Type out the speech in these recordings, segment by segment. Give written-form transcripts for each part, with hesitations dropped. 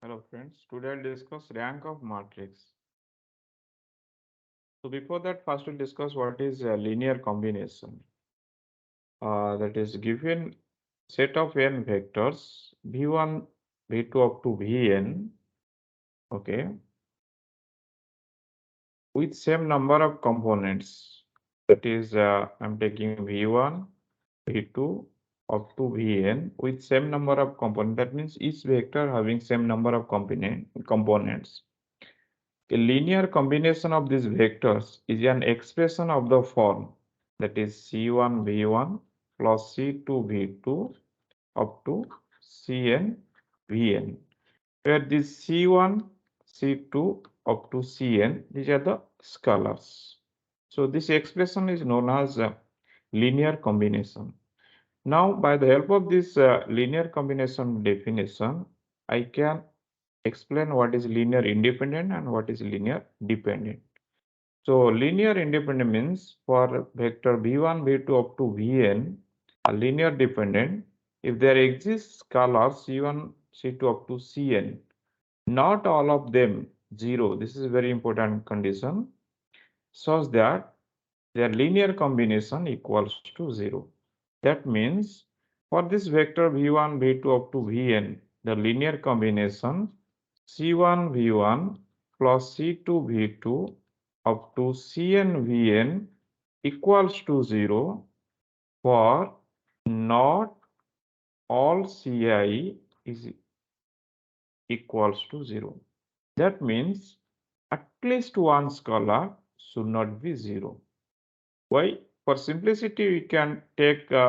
Hello friends, today I'll discuss rank of matrix. So before that, first we'll discuss what is a linear combination. That is given set of n vectors v1, v2 up to vn, okay, with same number of components. That is, I'm taking v1, v2 up to vn with same number of components. That means each vector having same number of components. A linear combination of these vectors is an expression of the form that is C1 V1 plus C2 V2 up to Cn Vn, where this C1, C2 up to Cn, these are the scalars. So this expression is known as a linear combination. Now, by the help of this linear combination definition, I can explain what is linear independent and what is linear dependent. So linear independent means for vector v1, v2 up to vn, a linear dependent if there exists scalars c1, c2 up to cn, not all of them zero. This is a very important condition such that their linear combination equals to zero. That means for this vector v1, v2 up to vn, the linear combination c1 v1 plus c2 v2 up to cn vn equals to 0 for not all ci is equals to 0. That means at least one scalar should not be 0. Why? For simplicity, we can take two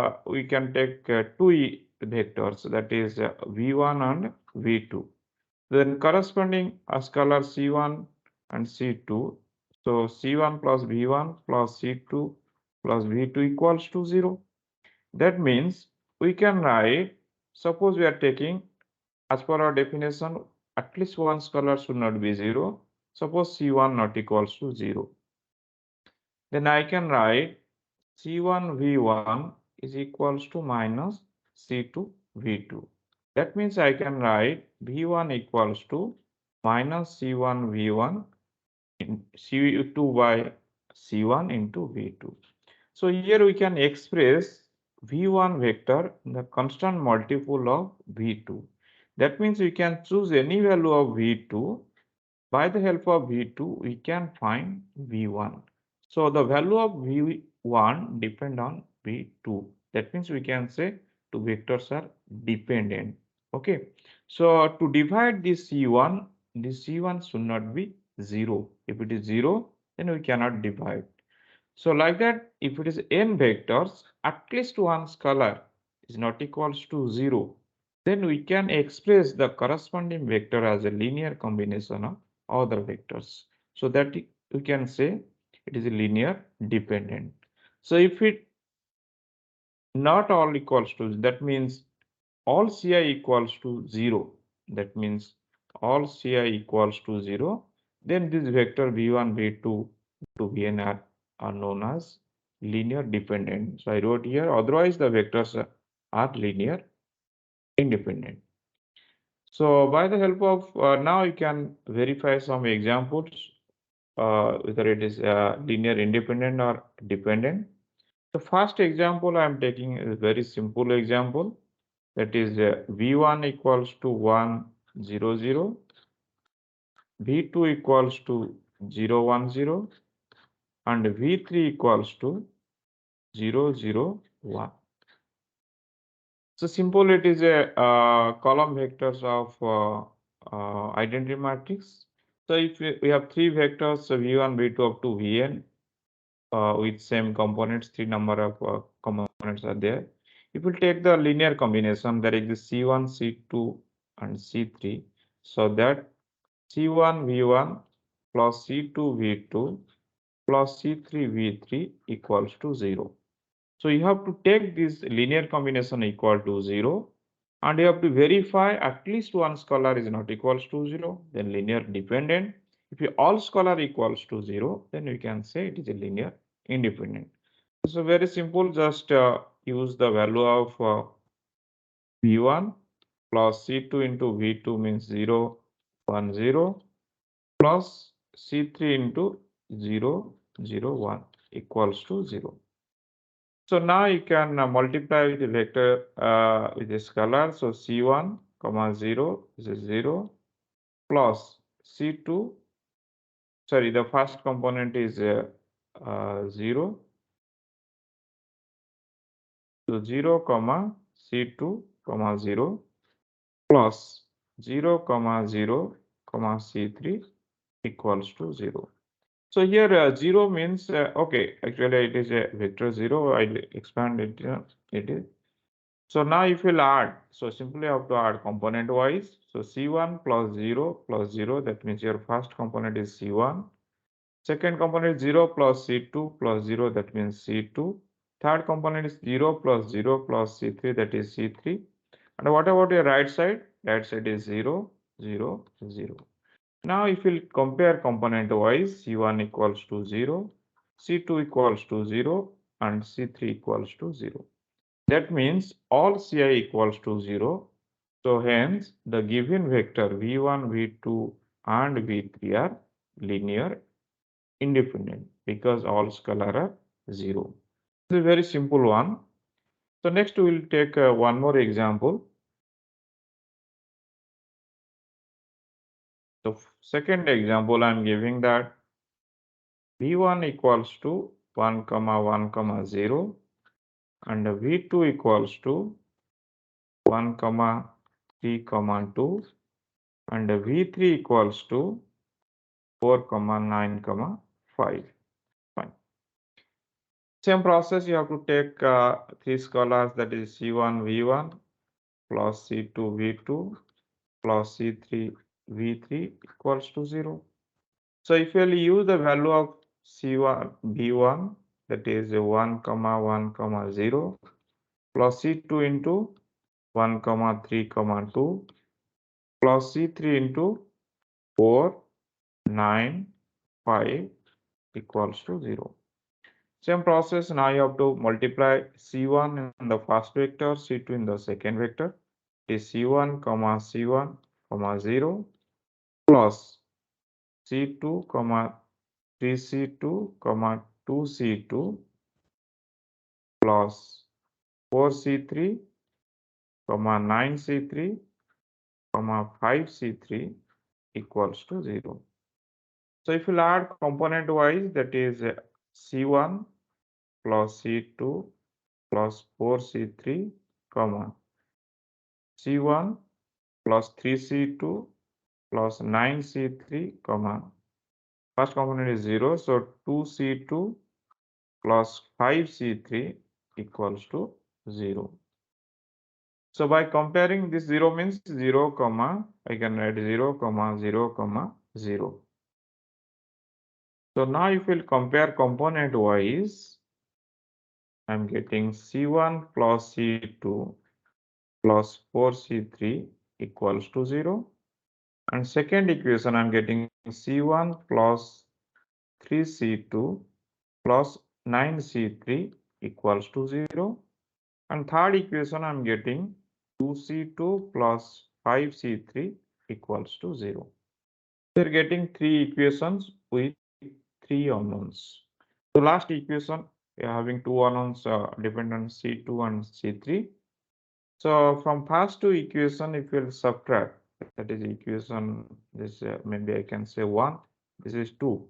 vectors, that is v1 and v2. Then corresponding scalar c1 and c2. So c1 plus v1 plus c2 plus v2 equals to 0. That means we can write, suppose we are taking, as per our definition, at least one scalar should not be 0. Suppose c1 not equals to 0. Then I can write C1 V1 is equals to minus C2 V2. That means I can write V1 equals to minus C1 V1 in C2 by C1 into V2. So here we can express V1 vector in the constant multiple of V2. That means we can choose any value of V2. By the help of V2, we can find V1. So the value of V1 depend on V2. That means we can say two vectors are dependent. Okay. So to divide this C1 should not be 0. If it is 0, then we cannot divide. So like that, if it is n vectors, at least one scalar is not equals to 0, then we can express the corresponding vector as a linear combination of other vectors. So that we can say it is a linear dependent. So if it not all equals to, that means all Ci equals to 0. That means all Ci equals to 0. Then this vector v1, v2 to vn are known as linear dependent. So I wrote here, otherwise the vectors are linear independent. So by the help of now you can verify some examples whether it is linear independent or dependent. The first example I am taking is a very simple example, that is v1 equals to 1 0 0, v2 equals to 0 1 0, and v3 equals to 0 0 1. So simple, it is a column vectors of identity matrix. So if we have three vectors, so v1 v2 up to vn, with same components, three number of components are there. If we take the linear combination, there exists C1, C2, and C3, so that C1 V1 plus C2 V2 plus C3 V3 equals to 0. So you have to take this linear combination equal to 0, and you have to verify at least one scalar is not equals to 0, then linear dependent. If all scalar equals to 0, then we can say it is a linear independent. So very simple, just use the value of V1 plus C2 into V2 means 0 1 0 plus C3 into 0 0 1 equals to 0. So now you can multiply with the vector with the scalar. So C1 comma 0 is a 0 plus C2, sorry, the first component is 0. So 0 comma C2 comma 0 plus 0 comma 0 comma C3 equals to 0. So here 0 means, okay, actually it is a vector 0. I'll expand it. It is. So now if you'll add, so simply have to add component wise. So C1 plus 0, that means your first component is C1. Second component is 0 plus C2 plus 0, that means C2. Third component is 0 plus 0 plus C3, that is C3. And what about your right side? Right side is 0, 0, 0. Now if we compare component wise, C1 equals to 0, C2 equals to 0, and C3 equals to 0. That means all Ci equals to 0. So hence the given vector v1, v2 and v3 are linear independent because all scalar are 0. This is a very simple one. So next we will take one more example. So second example I am giving that v1 equals to 1 comma 1 comma 0 and v2 equals to 1 comma 3 comma 2 and v3 equals to 4 comma 9 comma 5. Fine. Same process you have to take three scalars, that is c1 v1 plus c2 v2 plus c3 v3 equals to 0. So if you will use the value of c1 v1, that is 1 comma 1 comma 0 plus c2 into 1 comma 3 comma 2 plus c3 into 4 9 5 equals to 0. Same process, now you have to multiply C1 in the first vector, C2 in the second vector. Is C1 comma C1 comma 0 plus C2 comma 3C2 comma 2C2 plus 4C3 comma 9C3 comma 5C3 equals to 0. So if you add component wise, that is C1 plus C2 plus 4C3 comma C1 plus 3C2 plus 9C3 comma first component is 0, so 2C2 plus 5C3 equals to 0. So by comparing, this 0 means 0 comma, I can write 0 comma 0 comma 0. So now if we'll compare component wise, I'm getting C1 plus C2 plus 4C3 equals to 0. And second equation, I'm getting C1 plus 3C2 plus 9C3 equals to 0. And third equation, I'm getting 2C2 plus 5C3 equals to 0. We're getting three equations with three unknowns. The last equation, we are having two unknowns dependent on C2 and C3. So from first two equation, if we'll subtract, that is equation, this maybe I can say 1, this is 2,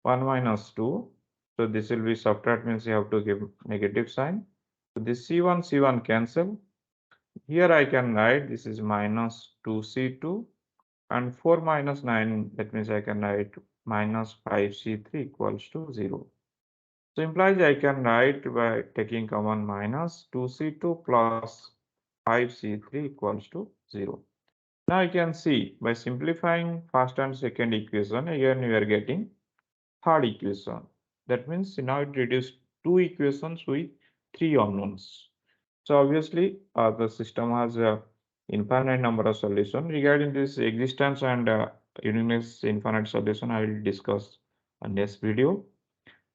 1 minus 2. So this will be subtract, means you have to give negative sign. So this C1 cancel. Here I can write this is minus 2C2 and 4 minus 9, that means I can write minus 5C3 equals to 0. So implies I can write by taking common minus 2C2 plus 5C3 equals to 0. Now you can see by simplifying first and second equation, again we are getting third equation. That means now it reduced two equations with three unknowns. So obviously the system has a infinite number of solutions. Regarding this existence and uniqueness infinite solution, I will discuss in next video.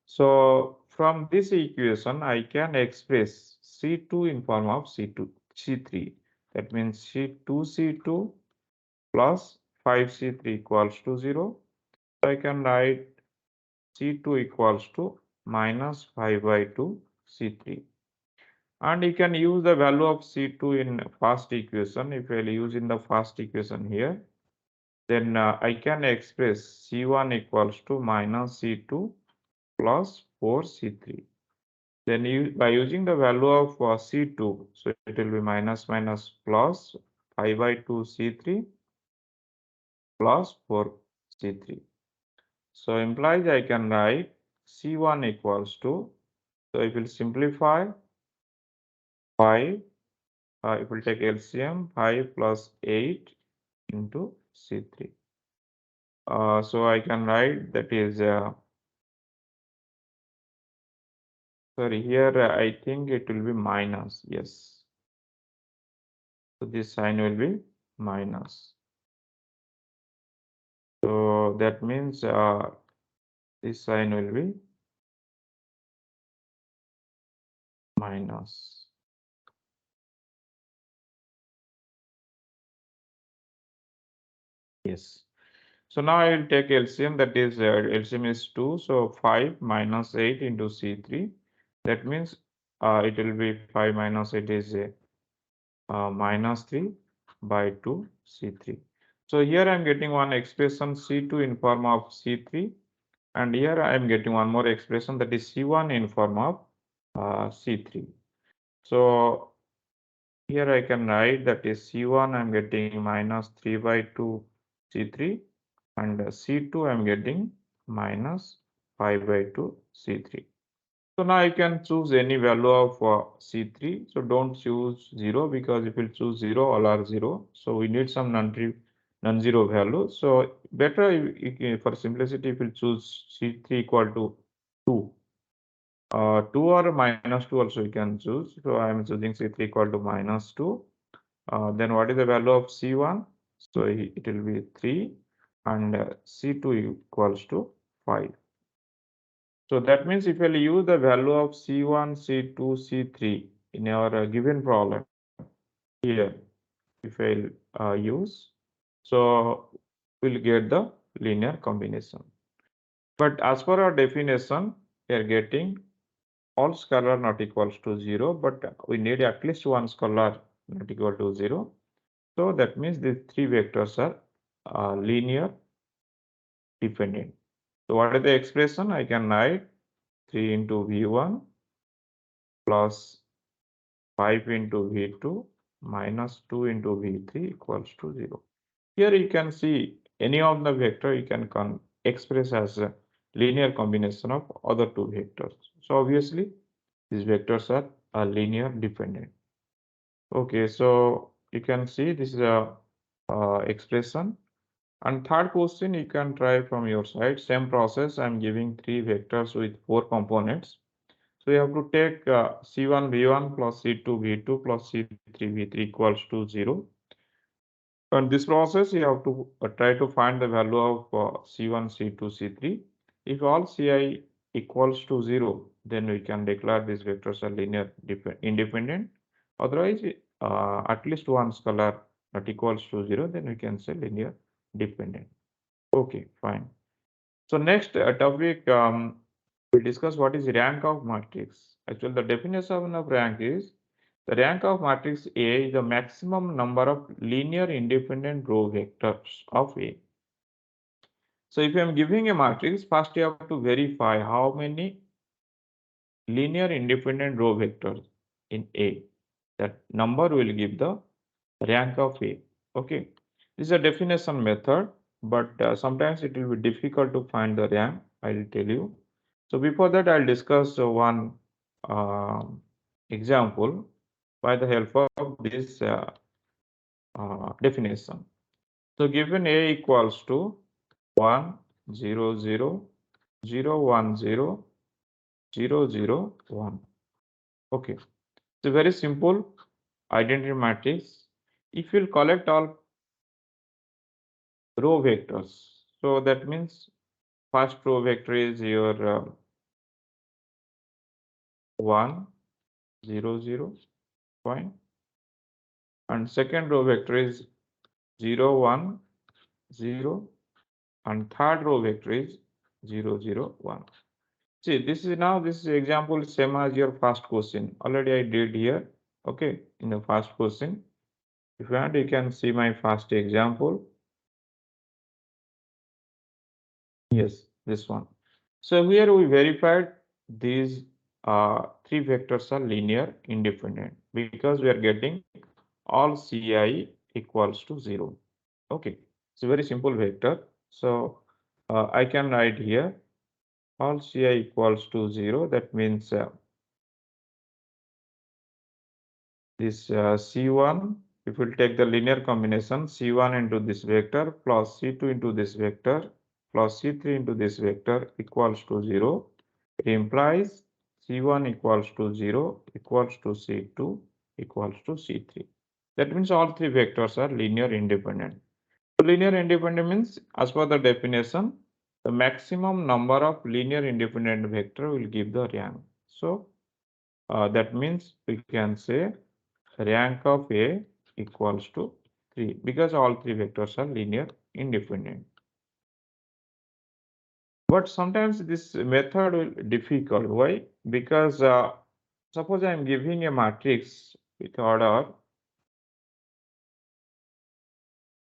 So from this equation, I can express C2 in form of C3. That means C2 plus 5C3 equals to 0. So I can write C2 equals to minus 5 by 2 C3. And you can use the value of C2 in first equation. If I use in the first equation here, then I can express C1 equals to minus C2 plus 4C3. Then by using the value of C2, so it will be minus minus plus 5 by 2 C3 plus 4 C3. So implies I can write C1 equals to, so it will simplify 5, it will take LCM 5 plus 8 into C3. So I can write that is, sorry, here I think it will be minus, yes. So this sign will be minus. So that means this sign will be minus. Yes. So now I will take LCM, that is LCM is 2. So 5 minus 8 into C3. That means it will be 5 minus 8 is minus 3 by 2 C3. So here I am getting one expression C2 in form of C3. And here I am getting one more expression, that is C1 in form of C3. So here I can write that is C1 I am getting minus 3 by 2 C3, and C2 I am getting minus 5 by 2 C3. So now I can choose any value of C3. So don't choose 0, because if you choose 0, all are 0. So we need some non-zero value. So better for simplicity, if you choose C3 equal to 2. 2 or minus 2 also you can choose. So I am choosing C3 equal to minus 2. Then what is the value of C1? So it will be 3, and C2 equals to 5. So that means if I use the value of C1, C2, C3 in our given problem here, if I use, so we'll get the linear combination. But as per our definition, we are getting all scalar not equals to 0, but we need at least one scalar not equal to 0. So that means these three vectors are linear dependent. So what is the expression? I can write 3 into V1 plus 5 into V2 minus 2 into V3 equals to 0. Here you can see any of the vector you can express as a linear combination of other two vectors. So obviously these vectors are linear dependent. Okay, so you can see this is a expression. And third question you can try from your side. Same process. I'm giving three vectors with four components. So you have to take C1 V1 plus C2 V2 plus C3 V3 equals to 0. And this process you have to try to find the value of C1, C2, C3. If all Ci equals to 0, then we can declare these vectors are linear independent. Otherwise, at least one scalar not equals to 0, then we can say linear dependent. Okay, fine. So next topic, we discuss what is rank of matrix. Actually, the definition of rank is the rank of matrix A is the maximum number of linear independent row vectors of A. So if I am giving a matrix, first you have to verify how many linear independent row vectors in A. That number will give the rank of A. Okay, this is a definition method, but sometimes it will be difficult to find the rank. I will tell you. So before that, I'll discuss one example by the help of this definition. So given A equals to 1, 0, 0, 0, 1, 0, 0, 0, 1. Okay, it's a very simple identity matrix. If you'll collect all row vectors, so that means first row vector is your 1, 0, 0, fine. And second row vector is 0, 1, 0, and third row vector is 0, 0, 1. See, this example is same as your first question. Already I did here, okay, in the first question. If you want, you can see my first example. Yes, this one. So here we verified these three vectors are linear independent because we are getting all Ci equals to 0. Okay, it's a very simple vector. So I can write here all Ci equals to 0. That means this C1, if we take the linear combination C1 into this vector plus C2 into this vector plus C3 into this vector equals to 0, it implies C1 equals to 0 equals to C2 equals to C3. That means all three vectors are linear independent. So linear independent means, as per the definition, the maximum number of linear independent vector will give the rank. So that means we can say rank of A equals to 3 because all three vectors are linear independent. But sometimes this method will difficult. Why? Because suppose I am giving a matrix with order,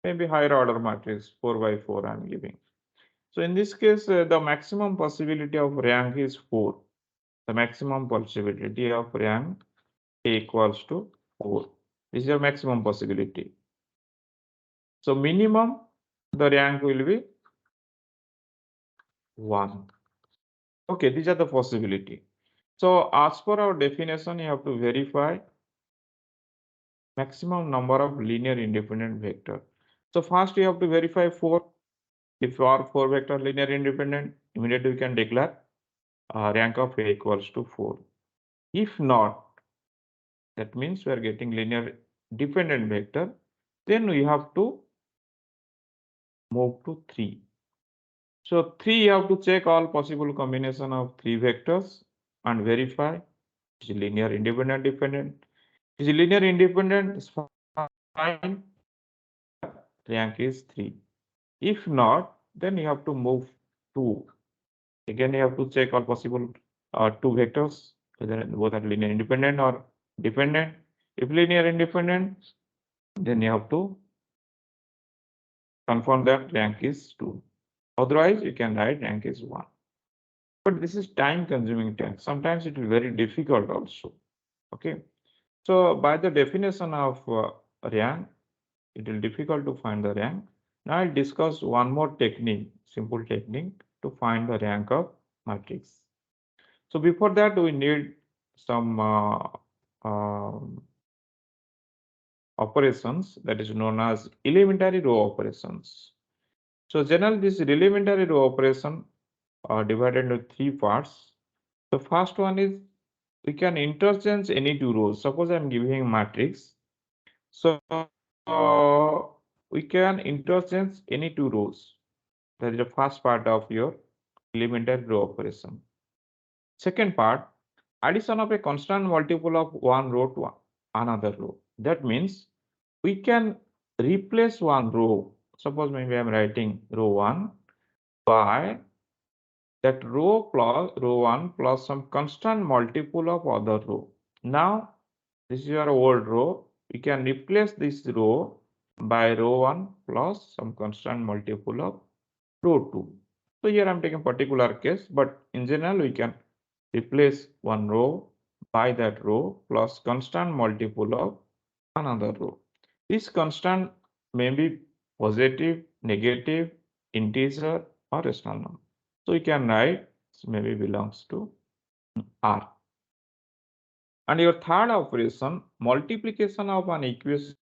maybe higher order matrix 4 by 4 I am giving. So in this case, the maximum possibility of rank is 4. The maximum possibility of rank A equals to 4. This is your maximum possibility. So minimum, the rank will be 1. Okay, these are the possibility. So as per our definition, you have to verify maximum number of linear independent vector. So first you have to verify 4. If you are 4 vector linear independent, immediately we can declare rank of A equals to 4. If not, that means we are getting linear dependent vector, then we have to move to 3. So 3 you have to check all possible combination of 3 vectors and verify is linear independent dependent. Is linear independent is fine, rank is 3. If not, then you have to move 2. Again, you have to check all possible 2 vectors, whether both are linear independent or dependent. If linear independent, then you have to confirm that rank is 2. Otherwise, you can write rank is 1. But this is time consuming task. Sometimes it is very difficult also. Okay. So by the definition of rank, it will difficult to find the rank. Now I'll discuss one more technique, simple technique to find the rank of matrix. So before that, we need some operations that is known as elementary row operations. So generally, this elementary row operation are divided into 3 parts. The first one is we can interchange any 2 rows. Suppose I'm giving a matrix. So we can interchange any 2 rows. That is the first part of your elementary row operation. Second part, addition of a constant multiple of one row to another row. That means we can replace one row. Suppose maybe I'm writing row 1 by that row 1 plus some constant multiple of other row. Now this is your old row. We can replace this row by row 1 plus some constant multiple of row 2. So here I'm taking particular case, but in general we can replace one row by that row plus constant multiple of another row. This constant may be positive, negative, integer or rational number. So you can write maybe belongs to R. And your third operation, multiplication of an equation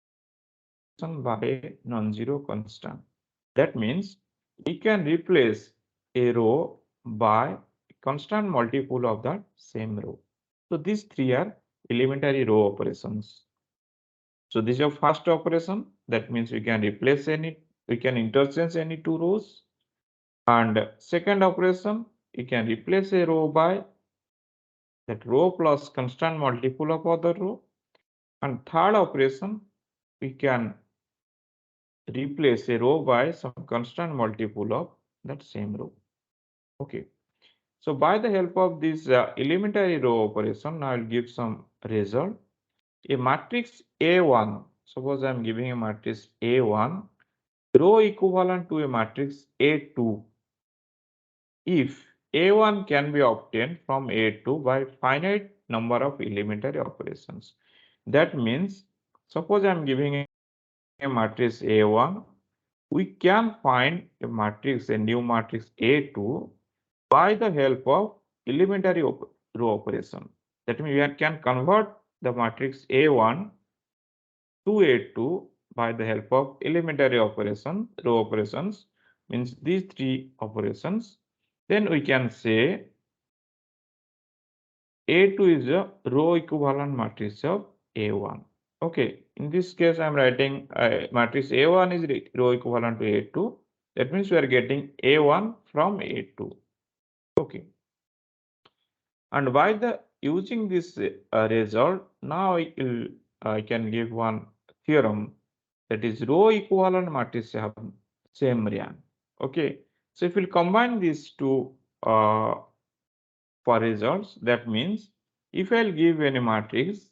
by a non-zero constant. That means we can replace a row by constant multiple of that same row. So these 3 are elementary row operations. So this is your first operation. That means we can interchange any 2 rows. And second operation, we can replace a row by that row plus constant multiple of other row. And third operation, we can replace a row by some constant multiple of that same row. Okay. So by the help of this elementary row operation, I will give some result. A matrix A1, suppose I am giving a matrix A1, row equivalent to a matrix A2 if A1 can be obtained from A2 by finite number of elementary operations. That means, suppose I am giving a matrix A1, we can find a new matrix A2 by the help of elementary row operation. That means we can convert the matrix A1 to A2 by the help of elementary row operations, means these three operations. Then we can say A2 is a row equivalent matrix of A1. Okay, in this case, I am writing matrix A1 is row equivalent to A2. That means we are getting A1 from A2. Okay, and by the using this result, now I can give one theorem, that is row equivalent matrix have same rank. Okay, so if we combine these two for results, that means if I'll give any matrix,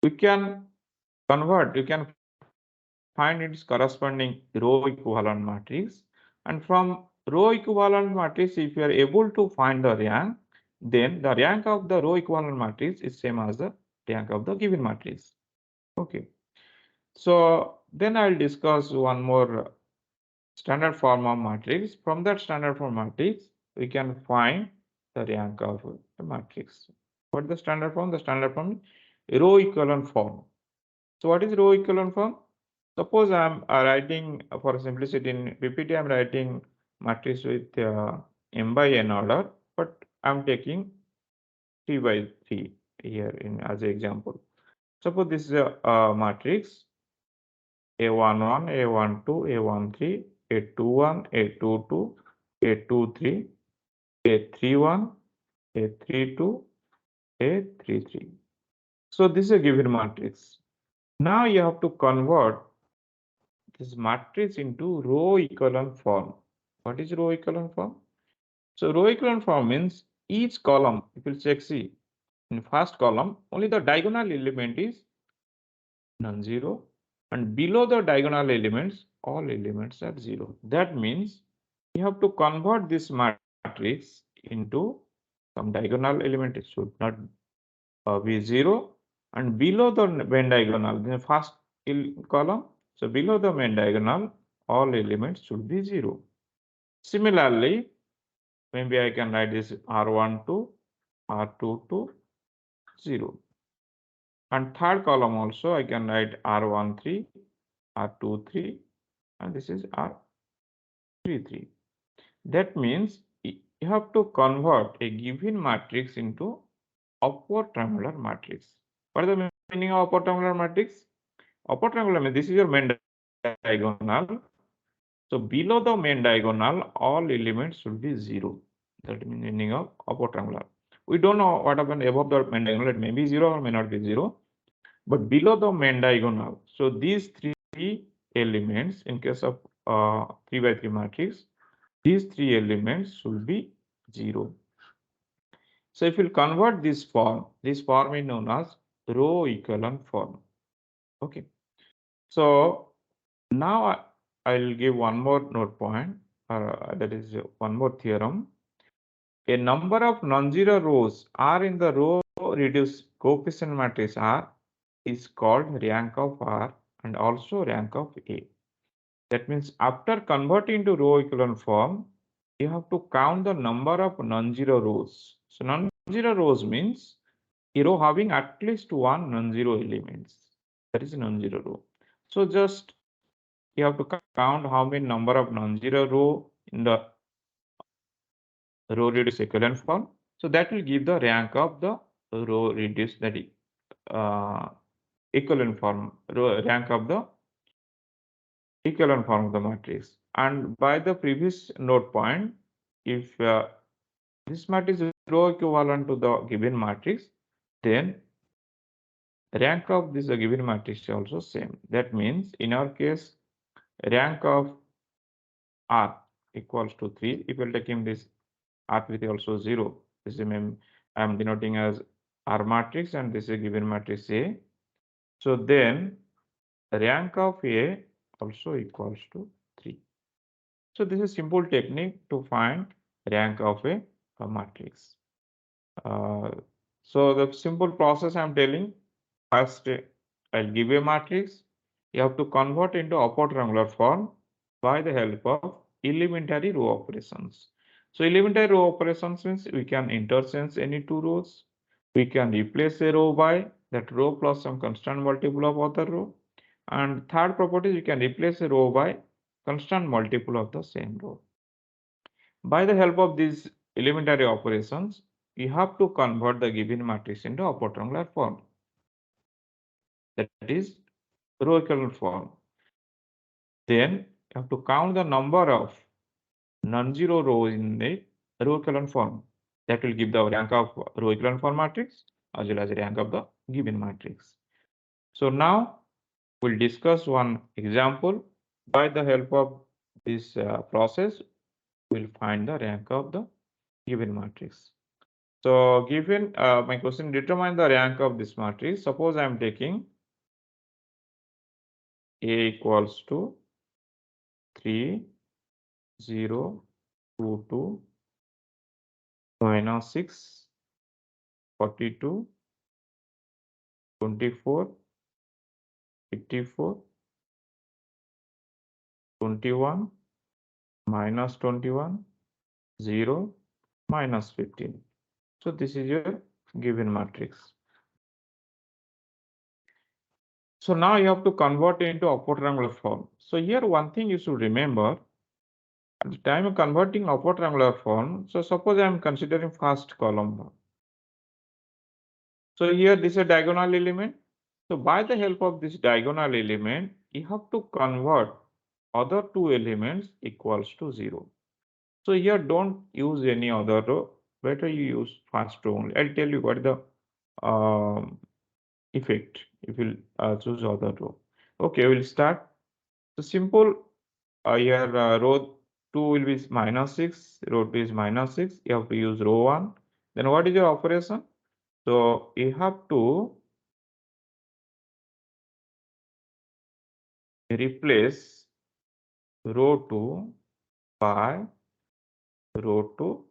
we can convert, you can find its corresponding row equivalent matrix, and from row equivalent matrix, if you are able to find the rank, then the rank of the row equivalent matrix is same as the rank of the given matrix. Okay, so then I'll discuss one more standard form of matrix. From that standard form matrix, we can find the rank of the matrix. What is the standard form? The standard form is row equivalent form. So what is row equivalent form? Suppose I am writing, for simplicity in PPT, I am writing matrix with m by n order, but I am taking 3 by 3 here in as an example. Suppose this is a matrix A11, A12, A13, A21, A22, A23, A31, A32, A33. So this is a given matrix. Now you have to convert this matrix into row equivalent form. What is row equivalent form? So row equivalent form means each column, if you check, see, in first column, only the diagonal element is non-zero, and below the diagonal elements, all elements are zero. That means you have to convert this matrix into some diagonal element. It should not be zero, and below the main diagonal, the first column, so below the main diagonal, all elements should be zero. Similarly, maybe I can write this R12, R22, 0. And third column also I can write R13, R23, and this is R33. That means you have to convert a given matrix into upper triangular matrix. What is the meaning of upper triangular matrix? Upper triangular means this is your main diagonal. So below the main diagonal, all elements should be zero. That means meaning of upper triangular. We don't know what happened above the main diagonal. It may be zero or may not be zero. But below the main diagonal, so these three elements, in case of 3 by 3 matrix, these three elements should be zero. So if you convert this form is known as row equivalent form. Okay. So now I'll give one more note point, that is one more theorem. A number of non-zero rows are in the row reduced coefficient matrix R is called rank of R and also rank of A. That means after converting to row equivalent form, you have to count the number of non-zero rows. So non-zero rows means a row having at least one non-zero elements. That is a non-zero row. So just you have to count how many number of non-zero row in the row reduced equivalent form. So that will give the rank of the row reduced, that is equivalent form, rank of the equivalent form of the matrix. And by the previous note point, if this matrix is row equivalent to the given matrix, then rank of this given matrix is also same. That means in our case, rank of R equals to 3. If you're taking this R with also 0, this is I am denoting as R matrix and this is a given matrix A. So then rank of A also equals to 3. So this is simple technique to find rank of a matrix. So the simple process I'm telling, first I'll give a matrix. You have to convert into upper triangular form by the help of elementary row operations. So elementary row operations means we can interchange any two rows. We can replace a row by that row plus some constant multiple of other row. And third property, we can replace a row by constant multiple of the same row. By the help of these elementary operations, we have to convert the given matrix into upper triangular form. That is row echelon form. Then you have to count the number of non-zero rows in the row echelon form. That will give the rank of row echelon form matrix as well as rank of the given matrix. So now we'll discuss one example. By the help of this process, we'll find the rank of the given matrix. So given my question, determine the rank of this matrix. Suppose I am taking A equals to 3, 0, 2, 2, minus 6, 42, 24, 54, 21, minus 21, 0, minus 15. So this is your given matrix. So now you have to convert it into upper triangular form. So here one thing you should remember, at the time of converting upper triangular form, so suppose I am considering first column. So here this is a diagonal element. So by the help of this diagonal element, you have to convert other two elements equals to 0. So here don't use any other row, better you use first row only. I'll tell you what the effect if you choose other row. Okay, we'll start. So simple, here row 2 will be minus 6, row 2 is minus 6, you have to use row 1. Then what is your operation? So you have to replace row 2 by row 2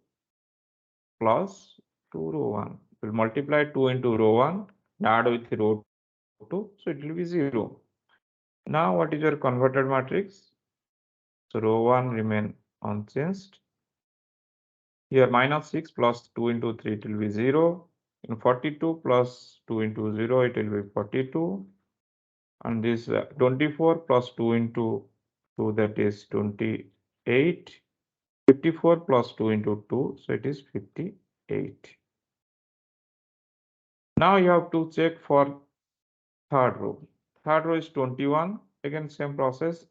plus 2 row 1. We'll multiply 2 into row 1, add with row 2, so it will be 0. Now what is your converted matrix? So row 1 remain unchanged. Here minus 6 plus 2 into 3 it will be 0. In 42 plus 2 into 0 it will be 42. And this 24 plus 2 into 2 that is 28. 54 plus 2 into 2, so it is 58. Now you have to check for third row. Third row is 21. Again, same process.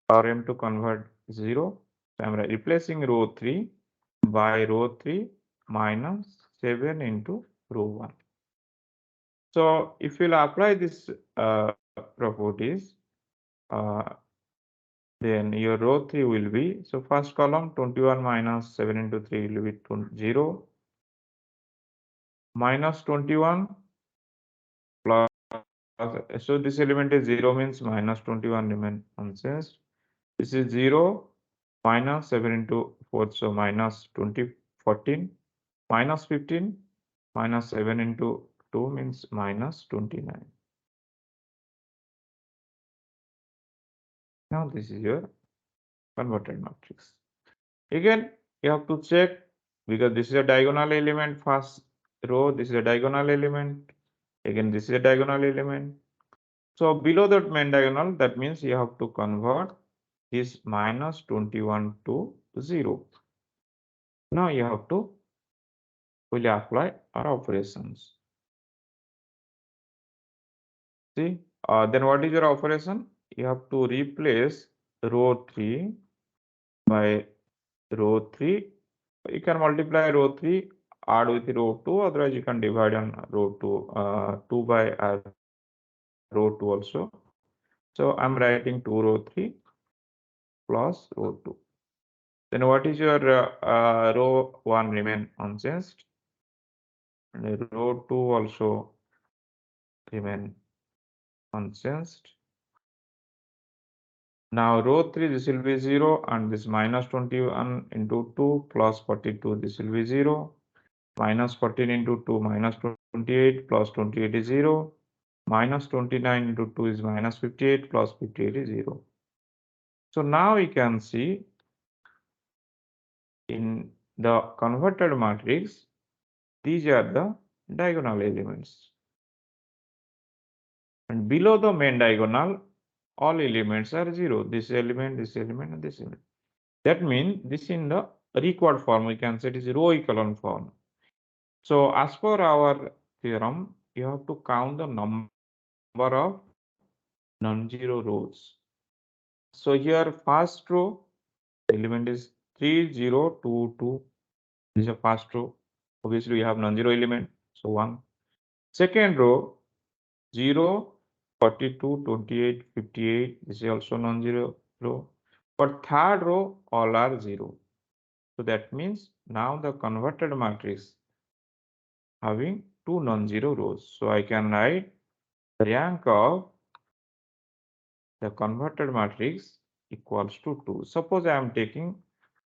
RM to convert 0. So I'm replacing row 3 by row 3 minus 7 into row 1. So if you'll apply this properties, uh, then your row 3 will be, so first column 21 minus 7 into 3 will be 0, minus 21 plus, so this element is 0 means minus 21 remain unchanged. This is 0 minus 7 into 4, so minus 20, 14, minus 15, minus 7 into 2 means minus 29. Now this is your converted matrix. Again, you have to check because this is a diagonal element, first row, this is a diagonal element. Again, this is a diagonal element. So below that main diagonal, that means you have to convert this minus 21 to 0. Now you have to fully apply our operations. See, then what is your operation? You have to replace row 3 by row 3. You can multiply row 3, add with row 2, otherwise you can divide on row 2, 2 by row 2 also. So I'm writing 2 row 3. plus row 2. Then what is your row 1 remain unchanged, and row 2 also remain unchanged. Now row 3, this will be 0, and this minus 21 into 2 plus 42, this will be 0. Minus 14 into 2 minus 28 plus 28 is 0. Minus 29 into 2 is minus 58 plus 58 is 0. So now we can see in the converted matrix, these are the diagonal elements. And below the main diagonal, all elements are 0. This element, this element, and this element. That means this in the required form, we can say it is row echelon form. So as per our theorem, you have to count the number of non-zero rows. So here first row element is 3022. This is a first row. Obviously we have non-zero element, so 1. Second row 0, 42, 28, 58. This is also non-zero row. But third row all are 0. So that means now the converted matrix having 2 non-zero rows. So I can write rank of the converted matrix equals to 2. Suppose I am taking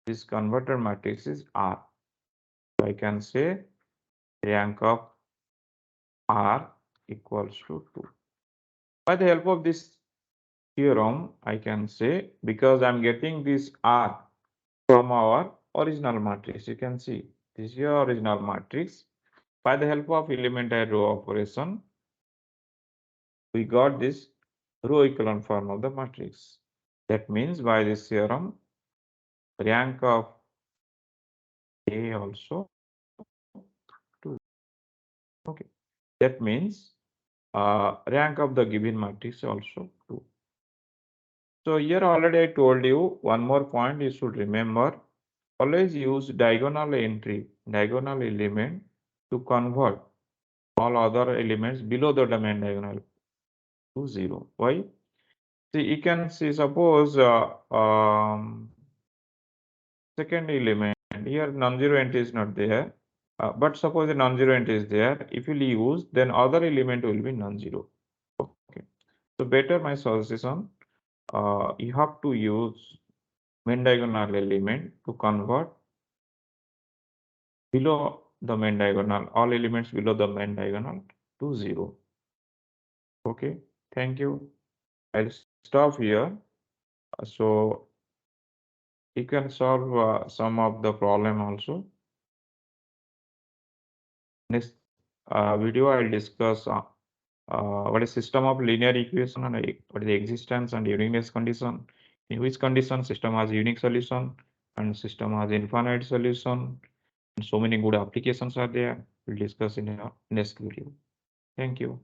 this converted matrix is R. So I can say rank of R equals to 2. By the help of this theorem, I can say, because I'm getting this R from our original matrix, you can see this is your original matrix. By the help of elementary row operation, we got this row echelon form of the matrix. That means by this theorem, rank of A also 2. Okay. That means rank of the given matrix also 2. So here already I told you one more point you should remember. Always use diagonal entry, diagonal element to convert all other elements below the domain diagonal to 0. Why? See, you can see suppose second element here non-zero entry is not there, but suppose a non-zero entry is there. If you use, then other element will be non-zero. Okay. So better my suggestion, you have to use main diagonal element to convert below the main diagonal, all elements below the main diagonal to 0. Okay, thank you. I'll stop here. So you can solve some of the problem also. Next video, I'll discuss what is system of linear equation and what is the existence and uniqueness condition. In which condition system has unique solution and system has infinite solution. And so many good applications are there. We'll discuss in our next video. Thank you.